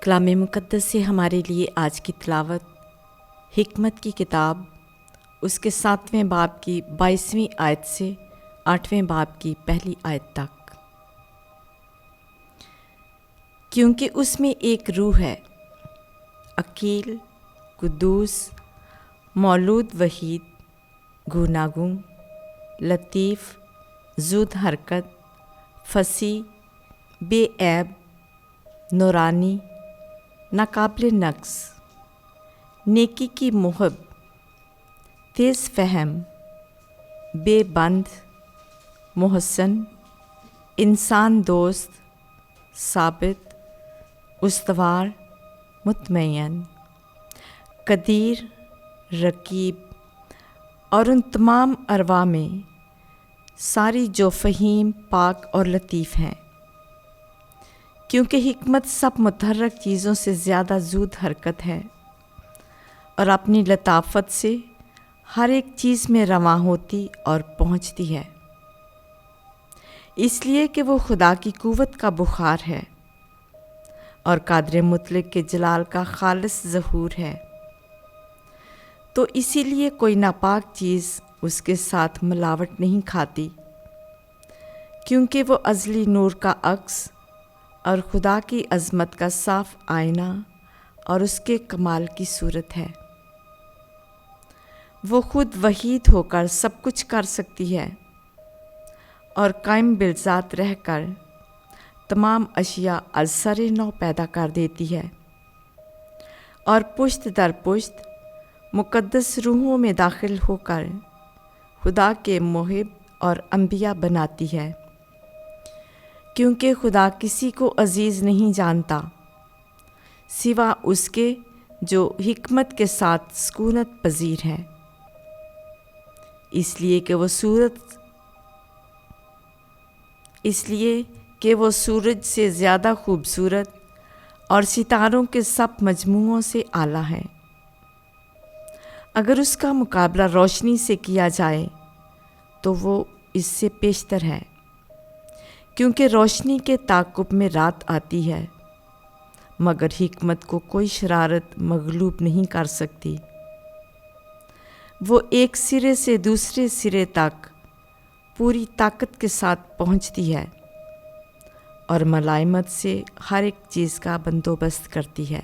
कलाम मुक़द्दस से हमारे लिए आज की तिलावत हिकमत की किताब उसके 7वें बाब की 22वीं आयत से 8वें बाब की पहली आयत तक। क्योंकि उसमें एक रूह है, अकील, कुद्दूस, मौलूद वहीद, गुनागूं, लतीफ़, ज़ूद हरकत, फसी, बेऐब, नूरानी, नाकाबिल नक्स, नेकी की मुहब, तेज़ फ़हम, बेबंद, मोहसन, इंसान दोस्त, साबित, उस्तवार, मुतमय्यन, कदीर, रकीब और उन तमाम अरवा में सारी जो फ़हीम, पाक और लतीफ़ हैं। क्योंकि हिकमत सब मुतहर्रक चीज़ों से ज़्यादा ज़ूद हरकत है और अपनी लताफ़त से हर एक चीज़ में रवां होती और पहुँचती है, इसलिए कि वो खुदा की कुव्वत का बुखार है और कादर मुतलक के जलाल का खालिस ज़हूर है। तो इसीलिए कोई नापाक चीज़ उसके साथ मिलावट नहीं खाती, क्योंकि वो अज़ली नूर का अक्स और खुदा की अज़मत का साफ आईना और उसके कमाल की सूरत है। वो खुद वहीद होकर सब कुछ कर सकती है और कायम बिलज़ात रहकर तमाम अशिया अलसरे नौ पैदा कर देती है और पुश्त दर पुश्त मुक़द्दस रूहों में दाखिल होकर खुदा के मुहिब और अंबिया बनाती है। क्योंकि खुदा किसी को अज़ीज़ नहीं जानता सिवा उसके जो हिकमत के साथ सुकूनत पजीर है, इसलिए कि वो सूरज से ज़्यादा खूबसूरत और सितारों के सब मजमूओं से आला है। अगर उसका मुकाबला रोशनी से किया जाए तो वो इससे पेशतर है, क्योंकि रोशनी के ताक़ुब में रात आती है, मगर हिकमत को कोई शरारत मगलूब नहीं कर सकती। वो एक सिरे से दूसरे सिरे तक पूरी ताकत के साथ पहुंचती है और मलाइमत से हर एक चीज़ का बंदोबस्त करती है।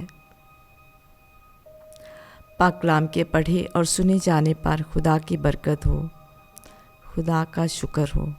पाक कलाम के पढ़े और सुने जाने पर खुदा की बरकत हो, खुदा का शुक्र हो।